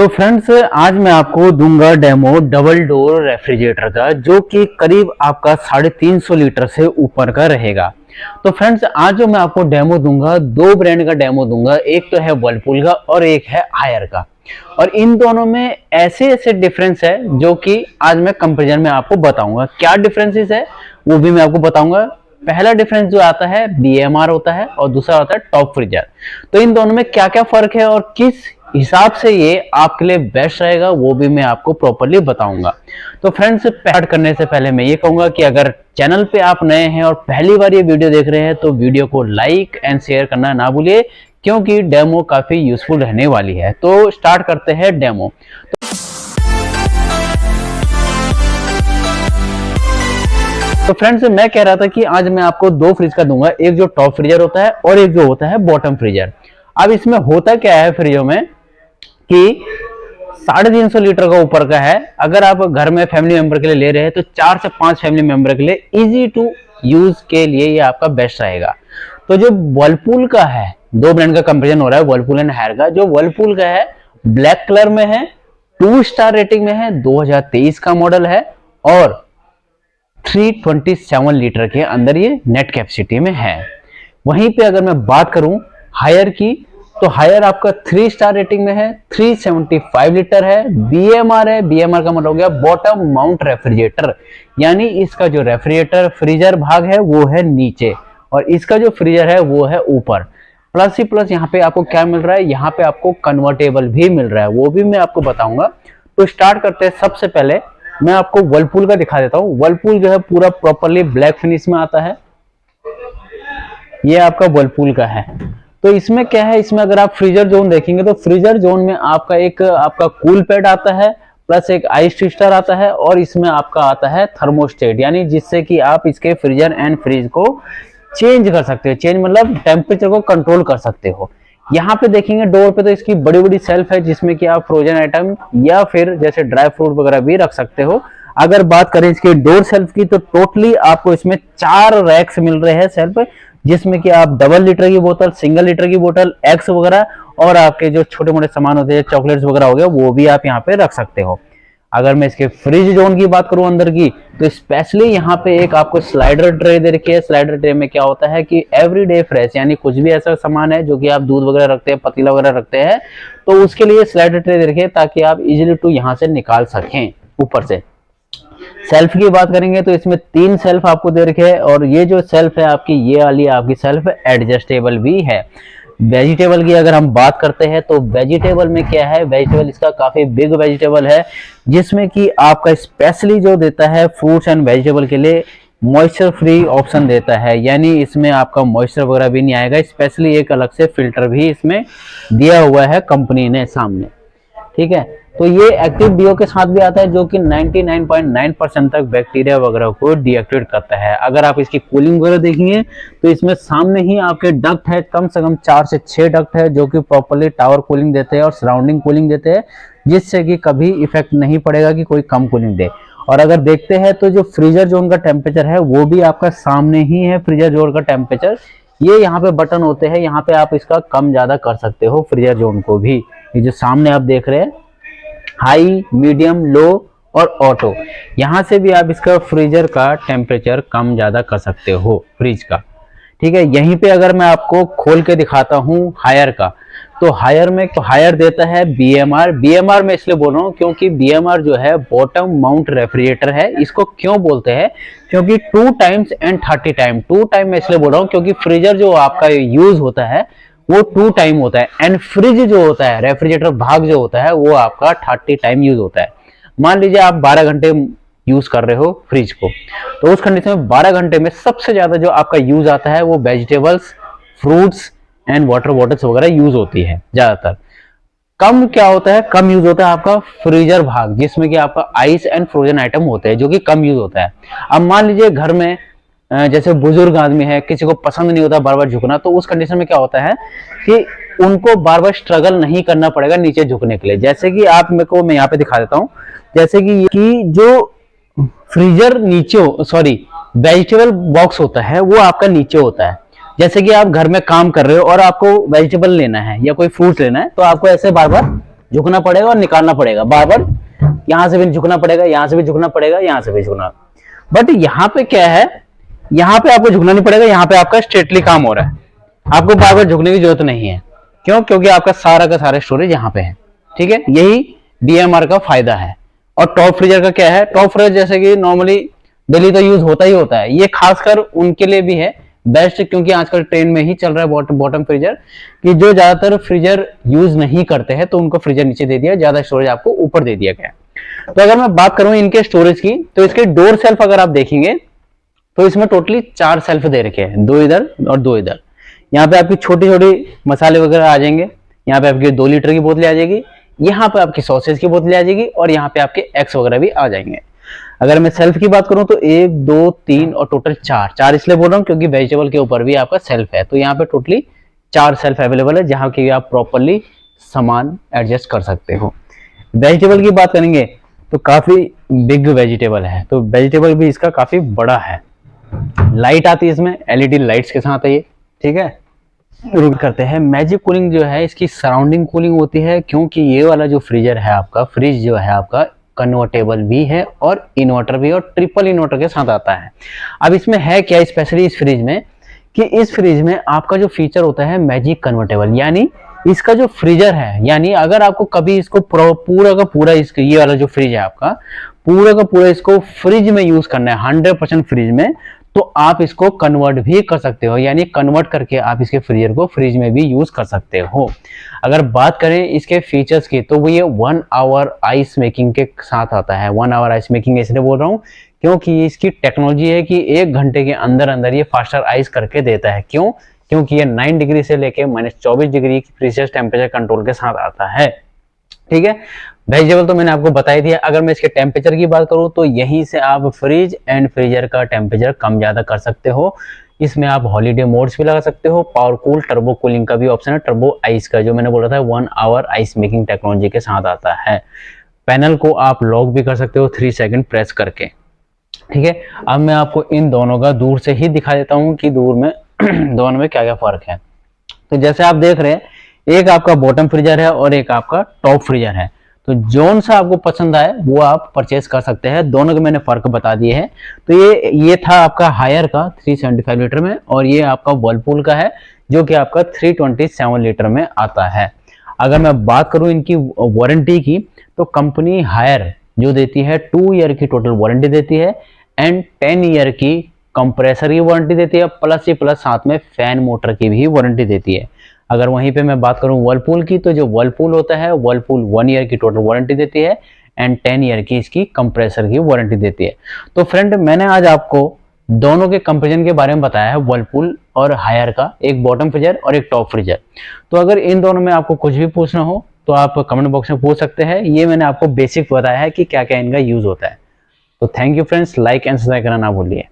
तो फ्रेंड्स, आज मैं आपको दूंगा डेमो डबल डोर रेफ्रिजरेटर का, जो कि करीब आपका 350 लीटर से ऊपर का रहेगा। तो फ्रेंड्स, आज जो मैं आपको डेमो दूंगा, दो ब्रांड का डेमो दूंगा। एक तो है वर्लपूल का और एक है हायर का। और इन दोनों में ऐसे ऐसे डिफरेंस है जो कि आज मैं कंपैरिजन में आपको बताऊंगा। क्या डिफरेंसेस है वो भी मैं आपको बताऊंगा। पहला डिफरेंस जो आता है बीएमआर होता है और दूसरा होता है टॉप फ्रीजर। तो इन दोनों में क्या क्या फर्क है और किस हिसाब से ये आपके लिए बेस्ट रहेगा वो भी मैं आपको प्रॉपर्ली बताऊंगा। तो फ्रेंड्स, स्टार्ट करने से पहले मैं ये कहूंगा कि अगर चैनल पे आप नए हैं और पहली बार ये वीडियो देख रहे हैं तो वीडियो को लाइक एंड शेयर करना ना भूलिए, क्योंकि डेमो काफी यूजफुल रहने वाली है। तो स्टार्ट करते हैं डेमो। तो फ्रेंड्स, मैं कह रहा था कि आज मैं आपको दो फ्रिज का दूंगा, एक जो टॉप फ्रीजर होता है और एक जो होता है बॉटम फ्रीजर। अब इसमें होता क्या है फ्रिजों में कि 350 लीटर का ऊपर का है। अगर आप घर में फैमिली मेंबर के लिए ले रहे हैं तो 4 से 5 फैमिली मेंबर के लिए इजी टू यूज के लिए ये आपका बेस्ट रहेगा। तो जो वर्लपूल का है, दो ब्रांड का कंपैरिजन हो रहा है, वर्लपूल एंड हायर का। जो वर्लपूल का है ब्लैक कलर में है, 2 स्टार रेटिंग में है, 2023 का मॉडल है और 327 लीटर के अंदर ये नेट कैपेसिटी में है। वहीं पे अगर मैं बात करूं हायर की, तो हायर आपका 3 स्टार रेटिंग में है, 375 लीटर है, बीएमआर है। बीएमआर का मतलब हो गया बॉटम माउंट रेफ्रिजरेटर, यानी इसका जो रेफ्रिजरेटर फ्रीजर भाग है वो है नीचे और इसका जो फ्रीजर है वो है ऊपर। प्लस ही प्लस यहाँ पे आपको क्या मिल रहा है, यहाँ पे आपको कन्वर्टेबल भी मिल रहा है, वो भी मैं आपको बताऊंगा। तो स्टार्ट करते हैं। सबसे पहले मैं आपको वर्लपूल का दिखा देता हूँ। वर्लपूल जो है पूरा प्रॉपर्ली ब्लैक फिनिश में आता है। ये आपका वर्लपूल का है। तो इसमें क्या है, इसमें अगर आप फ्रीजर जोन देखेंगे तो फ्रीजर जोन में आपका कूल पैड आता है, प्लस एक आइस ट्विस्टर आता है और इसमें आपका आता है थर्मोस्टेट, यानी जिससे कि आप इसके फ्रीजर एंड फ्रिज को चेंज कर सकते हो। चेंज मतलब टेम्परेचर को कंट्रोल कर सकते हो। यहाँ पे देखेंगे डोर पे तो इसकी बड़ी बड़ी सेल्फ है, जिसमें कि आप फ्रोजन आइटम या फिर जैसे ड्राई फ्रूट वगैरह भी रख सकते हो। अगर बात करें इसके डोर सेल्फ की, तो टोटली आपको इसमें 4 रैक्स मिल रहे हैं सेल्फ, जिसमें कि आप डबल लीटर की बोतल, सिंगल लीटर की बोतल, एग्स वगैरह और आपके जो छोटे मोटे सामान होते हैं, चॉकलेट्स वगैरह हो गया, वो भी आप यहाँ पे रख सकते हो। अगर मैं इसके फ्रिज जोन की बात करूं अंदर की, तो स्पेशली यहाँ पे एक आपको स्लाइडर ट्रे दे रखी है। स्लाइडर ट्रे में क्या होता है कि एवरीडे फ्रेश, यानी कुछ भी ऐसा सामान है जो कि आप दूध वगैरह रखते हैं, पतीला वगैरह रखते हैं, तो उसके लिए स्लाइडर ट्रे दे रखी है ताकि आप इजिली टू यहाँ से निकाल सकें। ऊपर से सेल्फ की बात करेंगे तो इसमें 3 सेल्फ आपको दे रखे हैं और ये जो सेल्फ है आपकी, ये वाली आपकी सेल्फ एडजस्टेबल भी है। वेजिटेबल की अगर हम बात करते हैं तो वेजिटेबल में क्या है, वेजिटेबल इसका काफी बिग वेजिटेबल है, जिसमें कि आपका स्पेशली जो देता है फ्रूट्स एंड वेजिटेबल के लिए मॉइस्चर फ्री ऑप्शन देता है, यानी इसमें आपका मॉइस्चर वगैरह भी नहीं आएगा। स्पेशली एक अलग से फिल्टर भी इसमें दिया हुआ है कंपनी ने सामने, ठीक है। तो ये एक्टिव डीओ के साथ भी आता है, जो कि 99.9% तक बैक्टीरिया वगैरह को डीएक्टिवेट करता है। अगर आप इसकी कूलिंग वगैरह देखेंगे तो इसमें सामने ही आपके डक्ट है, कम से कम 4 से 6 डक्ट है, जो कि प्रॉपर्ली टावर कूलिंग देते हैं और सराउंडिंग कूलिंग देते हैं, जिससे कि कभी इफेक्ट नहीं पड़ेगा कि कोई कम कूलिंग दे। और अगर देखते हैं तो जो फ्रीजर जोन का टेम्परेचर है वो भी आपका सामने ही है। फ्रीजर जोन का टेम्परेचर, ये यहाँ पे बटन होते हैं, यहाँ पे आप इसका कम ज्यादा कर सकते हो फ्रीजर जोन को भी। ये जो सामने आप देख रहे हैं हाई, मीडियम, लो और ऑटो, यहाँ से भी आप इसका फ्रीजर का टेम्परेचर कम ज्यादा कर सकते हो फ्रिज का, ठीक है। यहीं पे अगर मैं आपको खोल के दिखाता हूँ हायर का, तो हायर में तो हायर देता है बीएमआर। बीएमआर में इसलिए बोल रहा हूँ क्योंकि बीएमआर जो है बॉटम माउंट रेफ्रिजरेटर है। इसको क्यों बोलते हैं, क्योंकि 2 टाइम्स एंड 30 टाइम। 2 टाइम मैं इसलिए बोल रहा हूँ क्योंकि फ्रीजर जो आपका यूज होता है वो 2 टाइम होता है एंड फ्रिज जो होता है, रेफ्रिजरेटर भाग जो होता है, वो आपका 30 टाइम यूज होता है। मान लीजिए आप 12 घंटे यूज कर रहे हो फ्रिज को, तो उस कंडीशन में 12 घंटे में सबसे ज्यादा जो आपका यूज आता है वो vegetables, fruits and water bottles वगैरह यूज होती है ज्यादातर। कम क्या होता है, कम यूज होता है आपका फ्रीजर भाग, जिसमें कि आपका आइस एंड फ्रोजन आइटम होते हैं, जो कि कम यूज होता है। अब मान लीजिए घर में जैसे बुजुर्ग आदमी है, किसी को पसंद नहीं होता बार बार झुकना, तो उस कंडीशन में क्या होता है कि उनको बार बार स्ट्रगल नहीं करना पड़ेगा नीचे झुकने के लिए। जैसे कि आप मेरे को, मैं यहाँ पे दिखा देता हूँ, जैसे कि जो फ्रीजर नीचे, सॉरी, वेजिटेबल बॉक्स होता है वो आपका नीचे होता है। जैसे कि आप घर में काम कर रहे हो और आपको वेजिटेबल लेना है या कोई फ्रूट लेना है, तो आपको ऐसे बार बार झुकना पड़ेगा और निकालना पड़ेगा बार बार, यहां से भी झुकना पड़ेगा, यहां से भी झुकना पड़ेगा, यहां से भी झुकना। बट यहाँ पे क्या है, यहाँ पे आपको झुकना नहीं पड़ेगा, यहाँ पे आपका स्ट्रेटली काम हो रहा है, आपको बार बार झुकने की जरूरत नहीं है। क्यों? क्योंकि आपका सारा का सारा स्टोरेज यहाँ पे है। ठीक है, यही DMR का फायदा है। और टॉप फ्रीजर का क्या है, टॉप फ्रीजर जैसे कि नॉर्मली डेली तो यूज होता ही होता है, ये खासकर उनके लिए भी है बेस्ट, क्योंकि आजकल ट्रेंड में ही चल रहा है बॉटम फ्रीजर, कि जो ज्यादातर फ्रीजर यूज नहीं करते हैं तो उनको फ्रीजर नीचे दे दिया, ज्यादा स्टोरेज आपको ऊपर दे दिया गया। तो अगर मैं बात करूं इनके स्टोरेज की, तो इसके डोर सेल्फ अगर आप देखेंगे तो इसमें टोटली 4 सेल्फ दे रखे हैं, 2 इधर और 2 इधर। यहाँ पे आपकी छोटी छोटी मसाले वगैरह आ जाएंगे, यहाँ पे आपकी 2 लीटर की बोतलें आ जाएगी, यहाँ पे आपकी सॉसेज की बोतलें आ जाएगी, और यहाँ पे आपके एग्स वगैरह भी आ जाएंगे। अगर मैं सेल्फ की बात करूं तो 1 2 3 और टोटल 4 इसलिए बोल रहा हूं क्योंकि वेजिटेबल के ऊपर भी आपका सेल्फ है, तो यहाँ पे टोटली 4 सेल्फ अवेलेबल है, जहां की आप प्रॉपरली सामान एडजस्ट कर सकते हो। वेजिटेबल की बात करेंगे तो काफी बिग वेजिटेबल है, तो वेजिटेबल भी इसका काफी बड़ा है। लाइट आती है इसमें, LED लाइट्स के साथ है ये। ठीक है, रुक करते हैं। मैजिक कूलिंग जो है इसकी सराउंडिंग कूलिंग होती है, क्योंकि ये वाला जो फ्रीजर है आपका, फ्रिज जो है आपका कन्वर्टेबल भी है और इन्वर्टर भी, और ट्रिपल इन्वर्टर के साथ आता है। अब इसमें है क्या स्पेशली इस फ्रिज में, कि इस फ्रिज में आपका जो फीचर होता है मैजिक कन्वर्टेबल, यानी इसका जो फ्रीजर है, यानी अगर आपको कभी इसको पूरा का पूरा ये वाला जो फ्रिज है आपका पूरा का पूरा इसको फ्रिज में यूज करना है 100% फ्रिज में, तो आप इसको कन्वर्ट भी कर सकते हो, यानी कन्वर्ट करके आप इसके फ्रीजर को फ्रिज में भी यूज कर सकते हो। अगर बात करें इसके फीचर्स की, तो वो ये 1 आवर आइस मेकिंग के साथ आता है। 1 आवर आइस मेकिंग इसलिए बोल रहा हूँ क्योंकि इसकी टेक्नोलॉजी है कि 1 घंटे के अंदर अंदर ये फास्टर आइस करके देता है। क्यों? क्योंकि ये 9 डिग्री से लेके -24 डिग्री की प्रीसियस टेम्परेचर कंट्रोल के साथ आता है। ठीक है, वेजिटेबल तो मैंने आपको बता ही दिया। अगर मैं इसके टेम्परेचर की बात करूं तो यहीं से आप फ्रिज एंड फ्रीजर का टेम्परेचर कम ज्यादा कर सकते हो। इसमें आप हॉलीडे मोड्स भी लगा सकते हो, पावर कूल टर्बो कूलिंग का भी ऑप्शन है, टर्बो आइस का जो मैंने बोला था 1 आवर आइस मेकिंग टेक्नोलॉजी के साथ आता है। पैनल को आप लॉक भी कर सकते हो 3 सेकंड प्रेस करके। ठीक है, अब मैं आपको इन दोनों का दूर से ही दिखा देता हूँ कि दूर में दोनों में क्या क्या फर्क है। तो जैसे आप देख रहे हैं, एक आपका बॉटम फ्रीजर है और एक आपका टॉप फ्रीजर है, तो जोन सा आपको पसंद आए वो आप परचेस कर सकते हैं। दोनों के मैंने फर्क बता दिए हैं। तो ये था आपका हायर का 375 लीटर में, और ये आपका वर्लपूल का है जो कि आपका 327 लीटर में आता है। अगर मैं बात करूं इनकी वारंटी की, तो कंपनी हायर जो देती है 2 ईयर की टोटल वारंटी देती है, एंड 10 ईयर की कंप्रेसर की वारंटी देती है, प्लस ही प्लस साथ में फैन मोटर की भी वारंटी देती है। अगर वहीं पे मैं बात करूं वर्लपूल की, तो जो वर्लपूल होता है, वर्लपूल 1 ईयर की टोटल वारंटी देती है एंड 10 ईयर की इसकी कंप्रेसर की वारंटी देती है। तो फ्रेंड, मैंने आज आपको दोनों के कंपैरिजन के बारे में बताया है, वर्लपूल और हायर का, एक बॉटम फ्रीजर और एक टॉप फ्रीजर। तो अगर इन दोनों में आपको कुछ भी पूछना हो तो आप कमेंट बॉक्स में पूछ सकते हैं। ये मैंने आपको बेसिक बताया है कि क्या क्या इनका यूज होता है। तो thank you friends, like and subscribe करना ना भूलिए।